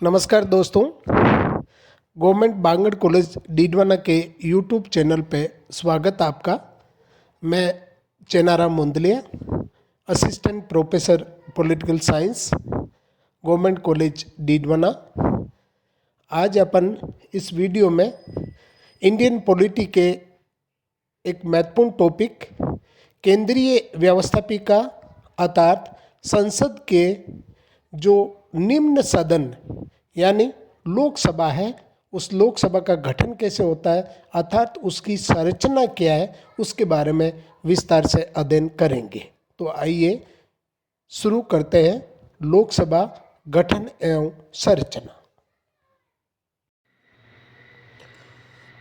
नमस्कार दोस्तों। Government Bangar college Didwana के यूट्यूब चैनल पे स्वागत आपका। मैं Chenaram Mundliya, assistant professor political science, government college Didwana. आज अपन इस वीडियो में इंडियन पॉलिटी के एक महत्वपूर्ण टॉपिक केंद्रीय व्यवस्थापिका अर्थात संसद के जो निम्न सदन यानी लोकसभा है, उस लोकसभा का गठन कैसे होता है अर्थात उसकी संरचना क्या है, उसके बारे में विस्तार से अध्ययन करेंगे। तो आइए शुरू करते हैं। लोकसभा गठन एवं संरचना।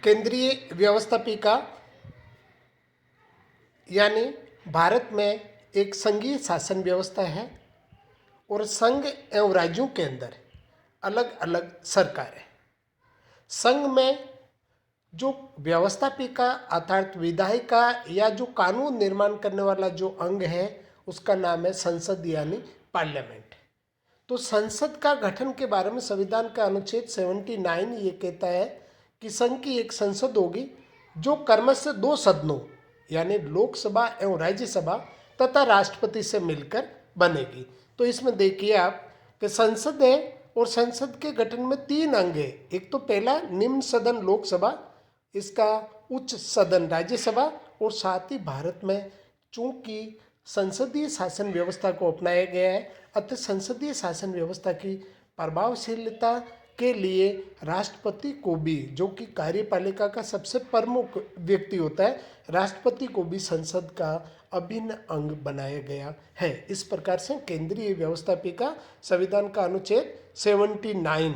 केंद्रीय व्यवस्थापिका यानी भारत में एक संघीय शासन व्यवस्था है और संघ एवं राज्यों के अंदर अलग अलग सरकारें। संघ में जो व्यवस्थापिका अर्थात विधायिका या जो कानून निर्माण करने वाला जो अंग है उसका नाम है संसद यानी पार्लियामेंट। तो संसद का गठन के बारे में संविधान का अनुच्छेद 79 ये कहता है कि संघ की एक संसद होगी जो क्रमशः दो सदनों यानी लोकसभा एवं राज्यसभा तथा राष्ट्रपति से मिलकर बनेगी। तो इसमें देखिए आप कि संसद है और संसद के गठन में तीन अंग है। एक तो पहला निम्न सदन लोकसभा, इसका उच्च सदन राज्यसभा, और साथ ही भारत में चूंकि संसदीय शासन व्यवस्था को अपनाया गया है अतः संसदीय शासन व्यवस्था की प्रभावशीलता के लिए राष्ट्रपति को भी, जो कि कार्यपालिका का सबसे प्रमुख व्यक्ति होता है, राष्ट्रपति को भी संसद का अभिन्न अंग बनाया गया है। इस प्रकार से केंद्रीय व्यवस्थापिका संविधान का अनुच्छेद 79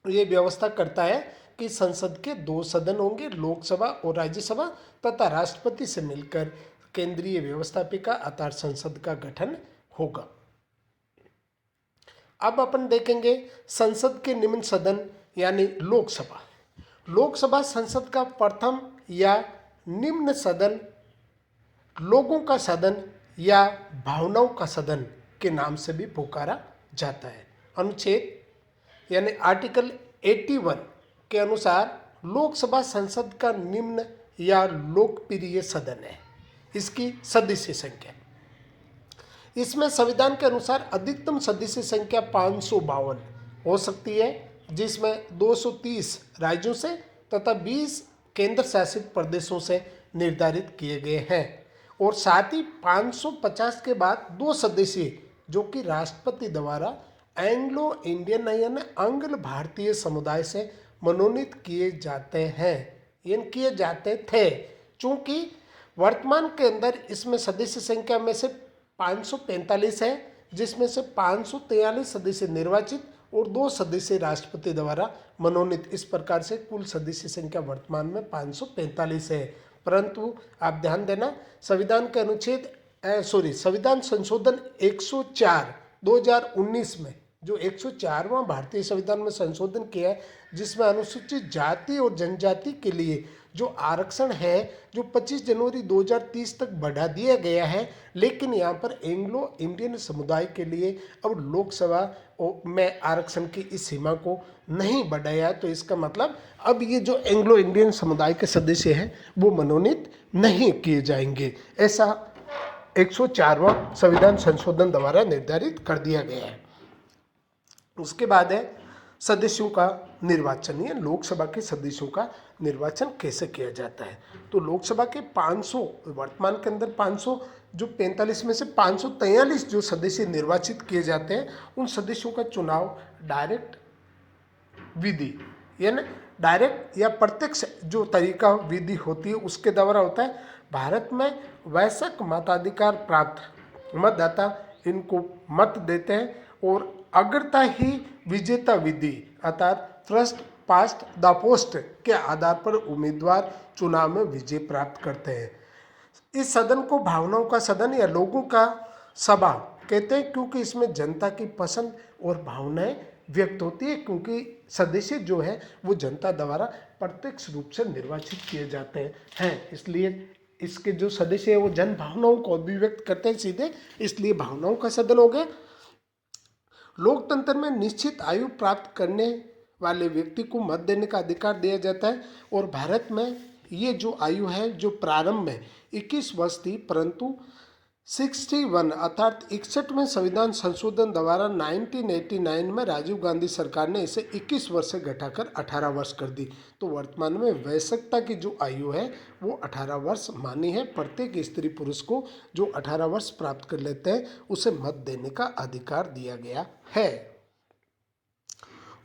ये व्यवस्था करता है कि संसद के दो सदन होंगे, लोकसभा और राज्यसभा, तथा राष्ट्रपति से मिलकर केंद्रीय व्यवस्थापिका अर्थात संसद का गठन होगा। अब अपन देखेंगे संसद के निम्न सदन यानी लोकसभा। लोकसभा संसद का प्रथम या निम्न सदन, लोगों का सदन या भावनाओं का सदन के नाम से भी पुकारा जाता है। अनुच्छेद यानी आर्टिकल 81 के अनुसार लोकसभा संसद का निम्न या लोकप्रिय सदन है। इसकी सदस्य संख्या, इसमें संविधान के अनुसार अधिकतम सदस्य संख्या 552 हो सकती है, जिसमें 230 राज्यों से तथा 20 केंद्र शासित प्रदेशों से निर्धारित किए गए हैं। और साथ ही 550 के बाद दो सदस्य जो कि राष्ट्रपति द्वारा एंग्लो इंडियन यानी आंग्ल भारतीय समुदाय से मनोनीत किए जाते हैं, किए जाते थे। चूंकि वर्तमान के अंदर इसमें सदस्य संख्या में से 545 है, जिसमें से 543 सदस्य निर्वाचित और दो सदस्य राष्ट्रपति द्वारा मनोनीत। इस प्रकार से कुल सदस्य संख्या वर्तमान में 545 है। परंतु आप ध्यान देना, संविधान के अनुच्छेद संविधान संशोधन 104 2019 में जो 104वां भारतीय संविधान में संशोधन किया है, जिसमें अनुसूचित जाति और जनजाति के लिए जो आरक्षण है जो 25 जनवरी 2030 तक बढ़ा दिया गया है, लेकिन यहाँ पर एंग्लो इंडियन समुदाय के लिए अब लोकसभा में आरक्षण की इस सीमा को नहीं बढ़ाया। तो इसका मतलब अब ये जो एंग्लो इंडियन समुदाय के सदस्य हैं वो मनोनीत नहीं किए जाएंगे, ऐसा 104वां संविधान संशोधन द्वारा निर्धारित कर दिया गया है। उसके बाद है सदस्यों का निर्वाचन, या लोकसभा के सदस्यों का निर्वाचन कैसे किया जाता है। तो लोकसभा के 500 वर्तमान के अंदर 500 जो 45 में से 543 जो सदस्य निर्वाचित किए जाते हैं, उन सदस्यों का चुनाव डायरेक्ट विधि यानी डायरेक्ट या प्रत्यक्ष जो तरीका विधि होती है उसके द्वारा होता है। भारत में वयस्क मताधिकार प्राप्त मतदाता इनको मत देते हैं और अग्रता ही विजेता विधि अर्थात फर्स्ट पास्ट द पोस्ट के आधार पर उम्मीदवार चुनाव में विजय प्राप्त करते हैं। इस सदन को भावनाओं का सदन या लोगों का सभा कहते हैं, क्योंकि इसमें जनता की पसंद और भावनाएं व्यक्त होती है, क्योंकि सदस्य जो है वो जनता द्वारा प्रत्यक्ष रूप से निर्वाचित किए जाते हैं। इसलिए इसके जो सदस्य है वो जन भावनाओं को अभिव्यक्त करते हैं सीधे, इसलिए भावनाओं का सदन हो गया। लोकतंत्र में निश्चित आयु प्राप्त करने वाले व्यक्ति को मत देने का अधिकार दिया जाता है और भारत में ये जो आयु है जो प्रारंभ में 21 वर्ष थी, परंतु 61 अर्थात 61वें संविधान संशोधन द्वारा 1989 में राजीव गांधी सरकार ने इसे 21 वर्ष से घटाकर 18 वर्ष कर दी। तो वर्तमान में वयस्कता की जो आयु है वो 18 वर्ष मानी है। प्रत्येक स्त्री पुरुष को जो 18 वर्ष प्राप्त कर लेते हैं उसे मत देने का अधिकार दिया गया है।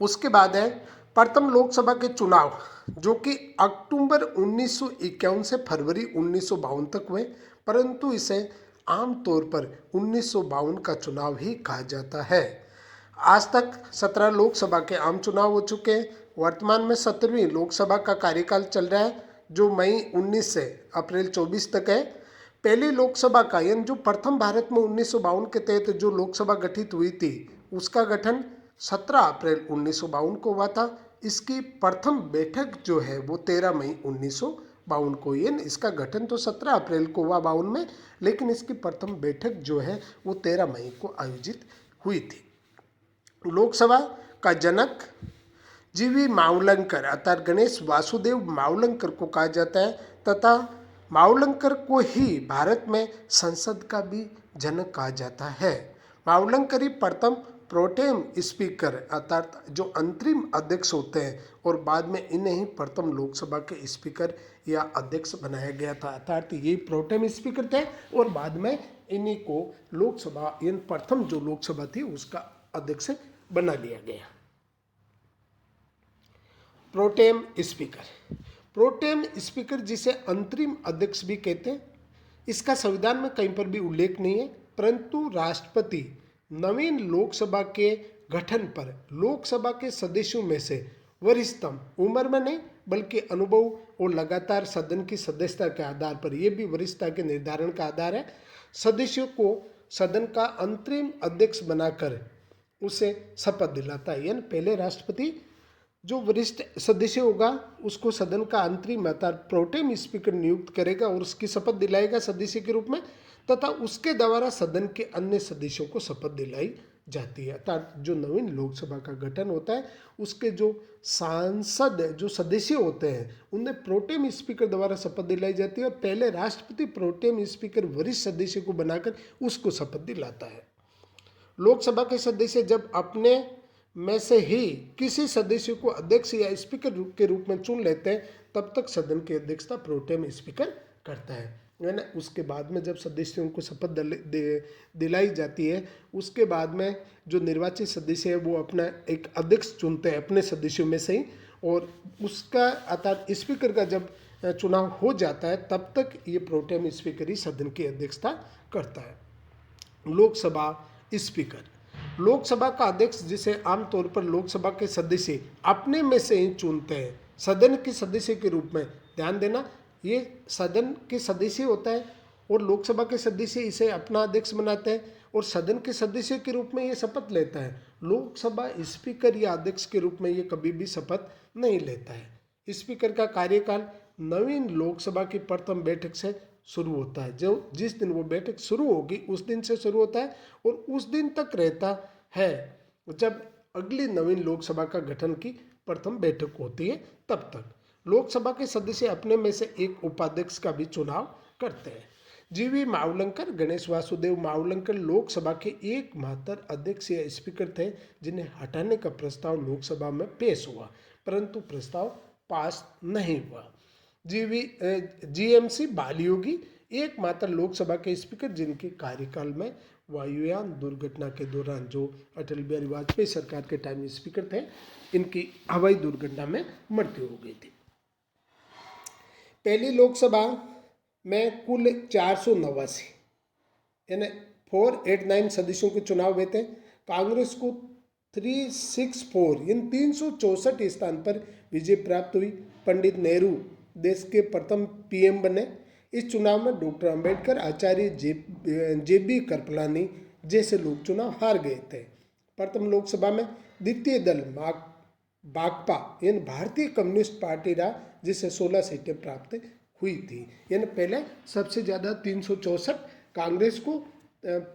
उसके बाद है प्रथम लोकसभा के चुनाव, जो कि अक्टूबर 1951 से फरवरी 1952 तक हुए, परंतु इसे आमतौर पर 1952 का चुनाव ही कहा जाता है। आज तक 17 लोकसभा के आम चुनाव हो चुके हैं। वर्तमान में 17वीं लोकसभा का कार्यकाल चल रहा है, जो मई 19 से अप्रैल 24 तक है। पहली लोकसभा का यानी जो प्रथम भारत में 1952 के तहत जो लोकसभा गठित हुई थी उसका गठन 17 अप्रैल 1952 को हुआ था। इसकी प्रथम बैठक जो है वो 13 मई 1952 को, यानी इसका गठन तो 17 अप्रैल को हुआ 52 में, लेकिन इसकी प्रथम बैठक जो है वो 13 मई को आयोजित हुई थी। लोकसभा का जनक जीवी मावलंकर अर्थात गणेश वासुदेव मावलंकर को कहा जाता है तथा मावलंकर को ही भारत में संसद का भी जनक कहा जाता है। मावलंकर ही प्रथम प्रोटेम स्पीकर अर्थात जो अंतरिम अध्यक्ष होते हैं और बाद में इन्हें ही प्रथम लोकसभा के स्पीकर या अध्यक्ष बनाया गया था, अर्थात ये प्रोटेम स्पीकर थे और बाद में इन्हीं को लोकसभा यानी प्रथम जो लोकसभा थी उसका अध्यक्ष बना दिया गया। प्रोटेम स्पीकर, प्रोटेम स्पीकर जिसे अंतरिम अध्यक्ष भी कहते हैं, इसका संविधान में कहीं पर भी उल्लेख नहीं है, परंतु राष्ट्रपति नवीन लोकसभा के गठन पर लोकसभा के सदस्यों में से वरिष्ठतम, उम्र में नहीं बल्कि अनुभव और लगातार सदन की सदस्यता के आधार पर, यह भी वरिष्ठता के निर्धारण का आधार है, सदस्यों को सदन का अंतरिम अध्यक्ष बनाकर उसे शपथ दिलाता है। यानी पहले राष्ट्रपति जो वरिष्ठ सदस्य होगा उसको सदन का अंतरिम अर्थात प्रोटेम स्पीकर नियुक्त करेगा और उसकी शपथ दिलाएगा सदस्य के रूप में, तथा उसके द्वारा सदन के अन्य सदस्यों को शपथ दिलाई जाती है। अर्थात जो नवीन लोकसभा का गठन होता है उसके जो सांसद जो सदस्य होते हैं उन्हें प्रोटेम स्पीकर द्वारा शपथ दिलाई जाती है और पहले राष्ट्रपति प्रोटेम स्पीकर वरिष्ठ सदस्य को बनाकर उसको शपथ दिलाता है। लोकसभा के सदस्य जब अपने में से ही किसी सदस्य को अध्यक्ष या स्पीकर के रूप में चुन लेते हैं तब तक सदन की अध्यक्षता प्रोटेम स्पीकर करता है ना। उसके बाद में जब सदस्यों को शपथ दिलाई जाती है उसके बाद में जो निर्वाचित सदस्य है वो अपना एक अध्यक्ष चुनते हैं अपने सदस्यों में से ही, और उसका अर्थात स्पीकर का जब चुनाव हो जाता है तब तक ये प्रोटेम स्पीकर ही सदन की अध्यक्षता करता है। लोकसभा स्पीकर, लोकसभा का अध्यक्ष जिसे आमतौर पर लोकसभा के सदस्य अपने में से ही चुनते हैं सदन के सदस्य के रूप में। ध्यान देना, ये सदन के सदस्य होता है और लोकसभा के सदस्य इसे अपना अध्यक्ष बनाते हैं और सदन के सदस्य के रूप में ये शपथ लेता है। लोकसभा स्पीकर या अध्यक्ष के रूप में ये कभी भी शपथ नहीं लेता है। स्पीकर का कार्यकाल नवीन लोकसभा की प्रथम बैठक से शुरू होता है। जो जिस दिन वो बैठक शुरू होगी उस दिन से शुरू होता है और उस दिन तक रहता है जब अगली नवीन लोकसभा का गठन की प्रथम बैठक होती है। तब तक लोकसभा के सदस्य अपने में से एक उपाध्यक्ष का भी चुनाव करते हैं। जीवी मावलंकर, गणेश वासुदेव मावलंकर लोकसभा के एकमात्र अध्यक्ष या स्पीकर थे जिन्हें हटाने का प्रस्ताव लोकसभा में पेश हुआ, परंतु प्रस्ताव पास नहीं हुआ। जीएमसी बालियोगी एकमात्र लोकसभा के स्पीकर जिनके कार्यकाल में वायुयान दुर्घटना के दौरान, जो अटल बिहारी वाजपेयी सरकार के टाइम स्पीकर थे, इनकी हवाई दुर्घटना में मृत्यु हो गई थी। पहली लोकसभा में कुल 489 यानी 489 सदस्यों के चुनाव हुए थे। कांग्रेस को 364 यानी 364 स्थान पर विजय प्राप्त हुई। पंडित नेहरू देश के प्रथम पीएम बने। इस चुनाव में डॉक्टर अंबेडकर, आचार्य जेबी कृपलानी जैसे लोग चुनाव हार गए थे। प्रथम लोकसभा में द्वितीय दल भाकपा यानी भारतीय कम्युनिस्ट पार्टी रहा जिसे 16 सीटें प्राप्त हुई थी। यानी पहले सबसे ज़्यादा 364 कांग्रेस को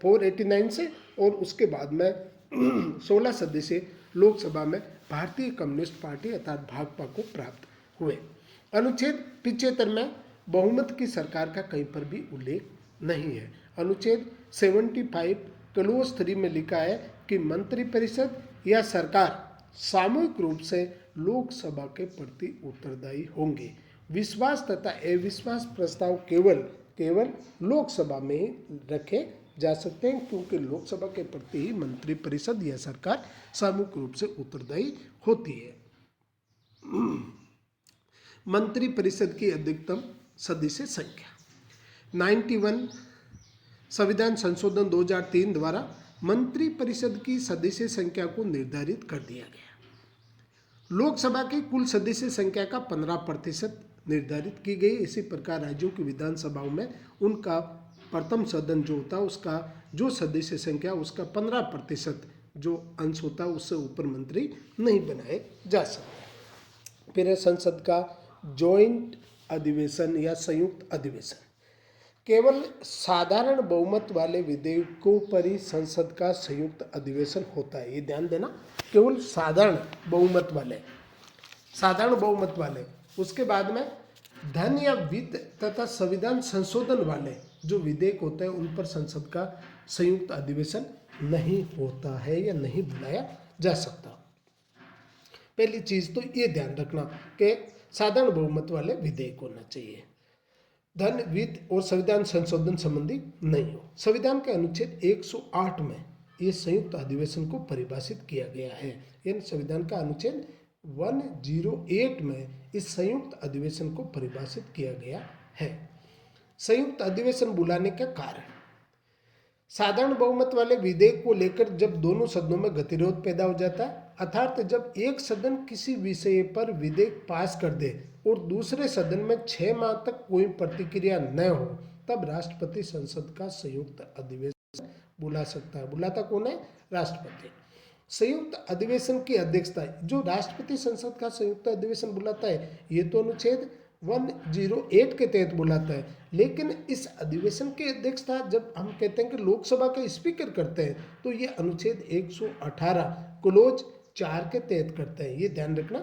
489 से, और उसके बाद में 16 सदस्य लोकसभा में भारतीय कम्युनिस्ट पार्टी अर्थात भाजपा को प्राप्त हुए। अनुच्छेद 75 में बहुमत की सरकार का कहीं पर भी उल्लेख नहीं है। अनुच्छेद 75 क्लोज 3 में लिखा है कि मंत्रिपरिषद या सरकार सामूहिक रूप से लोकसभा के प्रति उत्तरदायी होंगे। विश्वास तथा अविश्वास प्रस्ताव केवल लोकसभा में ही रखे जा सकते हैं, क्योंकि लोकसभा के प्रति ही मंत्रिपरिषद या सरकार सामूहिक रूप से उत्तरदायी होती है। मंत्रिपरिषद की अधिकतम सदस्य संख्या 91 संविधान संशोधन 2003 द्वारा मंत्रिपरिषद की सदस्य संख्या को निर्धारित कर दिया गया। लोकसभा की कुल सदस्य संख्या का 15% निर्धारित की गई। इसी प्रकार राज्यों की विधानसभाओं में उनका प्रथम सदन जो होता है उसका जो सदस्य संख्या उसका 15% जो अंश होता है उससे ऊपर मंत्री नहीं बनाए जा सकते। फिर है संसद का जॉइंट अधिवेशन या संयुक्त अधिवेशन। केवल साधारण बहुमत वाले विधेयकों पर ही संसद का संयुक्त अधिवेशन होता है, ये ध्यान देना। केवल साधारण बहुमत वाले उसके बाद में धन या वित्त तथा संविधान संशोधन वाले जो विधेयक होते हैं उन पर संसद का संयुक्त अधिवेशन नहीं होता है या नहीं बुलाया जा सकता। पहली चीज तो ये ध्यान रखना कि साधारण बहुमत वाले विधेयक होना चाहिए, धन वित्त और संविधान संशोधन संबंधी नहीं हो। संविधान के अनुच्छेद 108 में ये संयुक्त अधिवेशन को परिभाषित किया गया है। यानी संविधान का अनुच्छेद 108 में इस संयुक्त अधिवेशन को परिभाषित किया गया है। संयुक्त अधिवेशन बुलाने का कारण, साधारण बहुमत वाले विधेयक को लेकर जब दोनों सदनों में गतिरोध पैदा हो जाता है, अर्थात जब एक सदन किसी विषय पर विधेयक पास कर दे और दूसरे सदन में 6 माह तक कोई प्रतिक्रिया न हो, तब राष्ट्रपति संसद का संयुक्त अधिवेशन बुला सकता है। बुलाता कौन है? राष्ट्रपति। संयुक्त अधिवेशन की अध्यक्षता जो राष्ट्रपति संसद का संयुक्त अधिवेशन बुलाता है ये तो अनुच्छेद 108 के तहत बुलाता है, लेकिन इस अधिवेशन की अध्यक्षता जब हम कहते हैं कि लोकसभा के स्पीकर करते हैं तो ये अनुच्छेद 118 क्लोज 4 के तहत करते हैं, ये ध्यान रखना।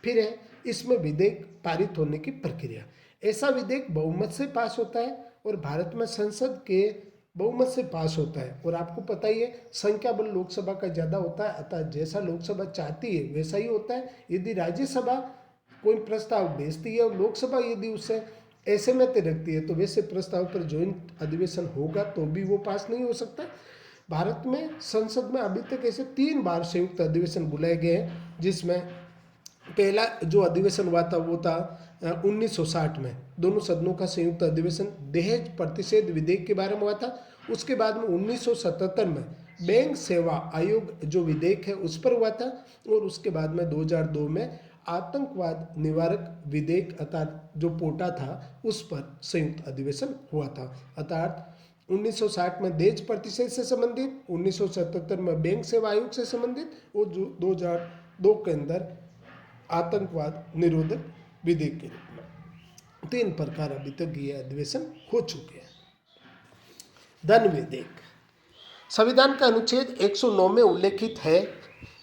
फिर है इसमें विधेयक पारित होने की प्रक्रिया। ऐसा विधेयक बहुमत से पास होता है और भारत में संसद के बहुमत से पास होता है, और आपको पता ही है संख्या बल लोकसभा का ज़्यादा होता है, अतः जैसा लोकसभा चाहती है वैसा ही होता है। यदि राज्यसभा कोई प्रस्ताव भेजती है और लोकसभा यदि उससे असहमति रखती है तो वैसे प्रस्ताव पर ज्वाइंट अधिवेशन होगा तो भी वो पास नहीं हो सकता। भारत में संसद में अभी तक ऐसे 3 बार संयुक्त अधिवेशन बुलाए गए हैं, जिसमें पहला जो अधिवेशन हुआ था वो था 1960 में दोनों सदनों का संयुक्त अधिवेशन दहेज प्रतिषेध विधेयक के बारे में हुआ था। उसके बाद में 1977 में बैंक सेवा आयोग जो विधेयक है उस पर हुआ था, और उसके बाद में 2002 में आतंकवाद निवारक विधेयक अर्थात जो पोटा था उस पर संयुक्त अधिवेशन हुआ था। अर्थात 1960 में दहेज प्रतिषेध से संबंधित, 1977 में बैंक सेवा आयोग से संबंधित और जो 2002 के अंदर आतंकवाद निरोधक विधेयक के रूप में। 3 प्रकार अभी तक ये अधिवेशन हो चुके हैं। धन विधेयक, संविधान का अनुच्छेद 109 में उल्लेखित है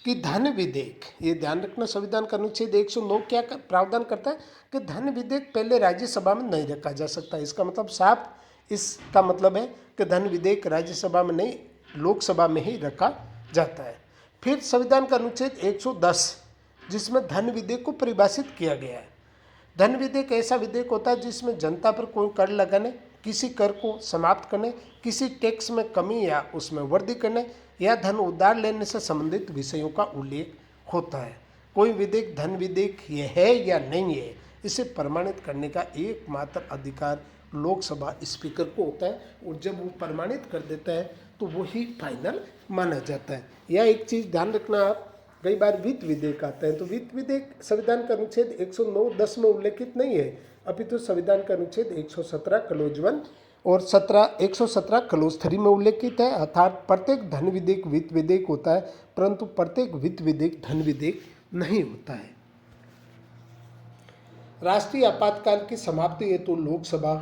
कि धन विधेयक, ये ध्यान रखना, संविधान का अनुच्छेद 109 क्या प्रावधान करता है कि धन विधेयक पहले राज्यसभा में नहीं रखा जा सकता। इसका मतलब साफ, इसका मतलब है कि धन विधेयक राज्यसभा में नहीं लोकसभा में ही रखा जाता है। फिर संविधान का अनुच्छेद 110 जिसमें धन विधेयक को परिभाषित किया गया है। धन विधेयक ऐसा विधेयक होता है जिसमें जनता पर कोई कर लगाने, किसी कर को समाप्त करने, किसी टैक्स में कमी या उसमें वृद्धि करने या धन उधार लेने से संबंधित विषयों का उल्लेख होता है। कोई विधेयक धन विधेयक ये है या नहीं है, इसे प्रमाणित करने का एकमात्र अधिकार लोकसभा स्पीकर को होता है, और जब वो प्रमाणित कर देता है तो वही फाइनल माना जाता है। यह एक चीज़ ध्यान रखना आप, कई बार वित्त विधेयक आता है तो वित्त विधेयक संविधान का अनुच्छेद 109(10) में उल्लेखित नहीं है, अपितु संविधान का अनुच्छेद 117 क्लोज 1 और 117 क्लोज 3 में उल्लेखित है। अर्थात प्रत्येक धन विधेयक वित्त विधेयक होता है, परंतु प्रत्येक वित्त विधेयक धन विधेयक नहीं होता है। राष्ट्रीय आपातकाल की समाप्ति हेतु लोकसभा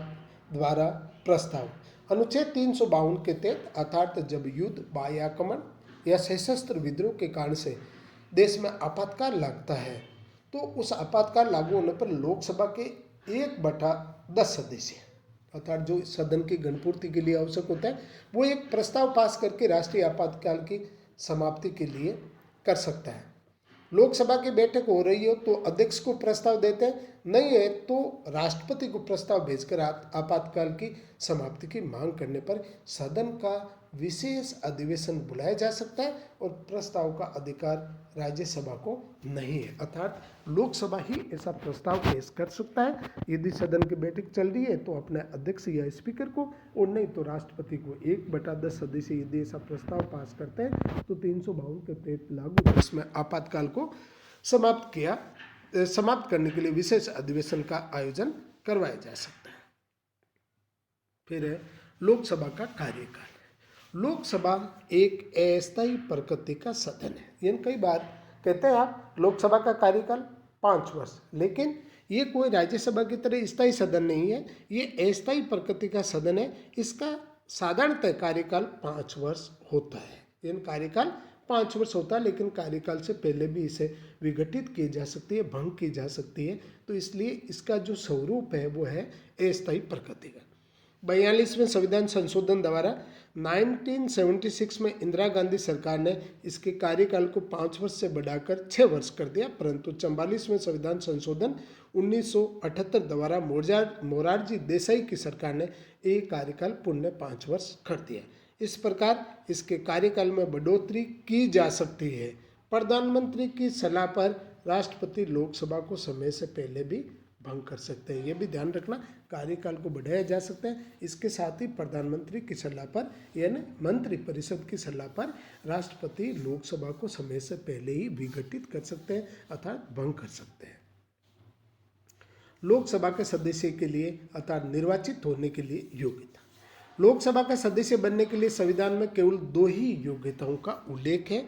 द्वारा प्रस्ताव, अनुच्छेद 352 के तहत, अर्थात जब युद्ध, बाह्य आक्रमण, या सशस्त्र विद्रोह के कारण से देश में आपातकाल लगता है तो उस आपातकाल लागू होने पर लोकसभा के 1/10 सदस्य अर्थात जो सदन की गणपूर्ति के लिए आवश्यक होता है वो एक प्रस्ताव पास करके राष्ट्रीय आपातकाल की समाप्ति के लिए कर सकता है। लोकसभा की बैठक हो रही हो तो अध्यक्ष को प्रस्ताव देते हैं, नहीं है तो राष्ट्रपति को प्रस्ताव भेजकर आपातकाल की समाप्ति की मांग करने पर सदन का विशेष अधिवेशन बुलाया जा सकता है और प्रस्ताव का अधिकार राज्यसभा को नहीं है। अर्थात लोकसभा ही ऐसा प्रस्ताव पेश कर सकता है। यदि सदन की बैठक चल रही है तो अपने अध्यक्ष या स्पीकर को, और नहीं तो राष्ट्रपति को 1/10 सदस्य यदि ऐसा प्रस्ताव पास करते हैं तो 352 के तहत लागू इसमें आपातकाल को समाप्त करने के लिए विशेष अधिवेशन का आयोजन करवाया जा सकता है। फिर है लोकसभा का कार्यकाल। लोकसभा एक अस्थायी प्रकृति का सदन है। यानी कई बार कहते हैं आप लोकसभा का कार्यकाल 5 वर्ष, लेकिन ये कोई राज्यसभा की तरह स्थायी सदन नहीं है, ये अस्थायी प्रकृति का सदन है। इसका साधारणतः कार्यकाल 5 वर्ष होता है। यानी कार्यकाल 5 वर्ष होता है, लेकिन कार्यकाल से पहले भी इसे विघटित की जा सकती है, भंग की जा सकती है। तो इसलिए इसका जो स्वरूप है वो है अस्थायी प्रकृति का। 42वें संविधान संशोधन द्वारा 1976 में इंदिरा गांधी सरकार ने इसके कार्यकाल को 5 वर्ष से बढ़ाकर 6 वर्ष कर दिया, परंतु 44वें संविधान संशोधन 1978 द्वारा मोरारजी देसाई की सरकार ने ये कार्यकाल पुनः 5 वर्ष कर दिया। इस प्रकार इसके कार्यकाल में बढ़ोतरी की जा सकती है। प्रधानमंत्री की सलाह पर राष्ट्रपति लोकसभा को समय से पहले भी भंग कर सकते हैं। ये भी ध्यान रखना, कार्यकाल को बढ़ाया जा सकता है। इसके साथ ही प्रधानमंत्री की सलाह पर यानी मंत्रिपरिषद की सलाह पर राष्ट्रपति लोकसभा को समय से पहले ही विघटित कर सकते हैं अर्थात भंग कर सकते हैं। लोकसभा के सदस्य के लिए अर्थात निर्वाचित होने के लिए योग्यता। लोकसभा का सदस्य बनने के लिए संविधान में केवल 2 ही योग्यताओं का उल्लेख है।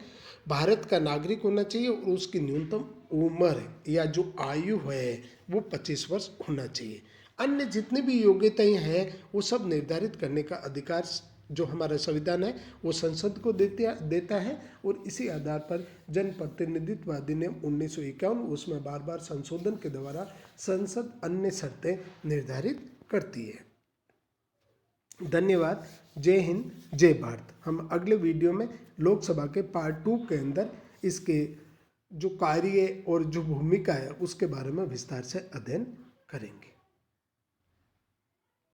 भारत का नागरिक होना चाहिए और उसकी न्यूनतम उम्र या जो आयु है वो 25 वर्ष होना चाहिए। अन्य जितनी भी योग्यताएं हैं वो सब निर्धारित करने का अधिकार जो हमारा संविधान है वो संसद को देता है और इसी आधार पर जनप्रतिनिधित्व अधिनियम 1951 उसमें बार बार संशोधन के द्वारा संसद अन्य शर्तें निर्धारित करती है। धन्यवाद। जय हिंद, जय भारत। हम अगले वीडियो में लोकसभा के पार्ट 2 के अंदर इसके जो कार्य और जो भूमिका है उसके बारे में विस्तार से अध्ययन करेंगे।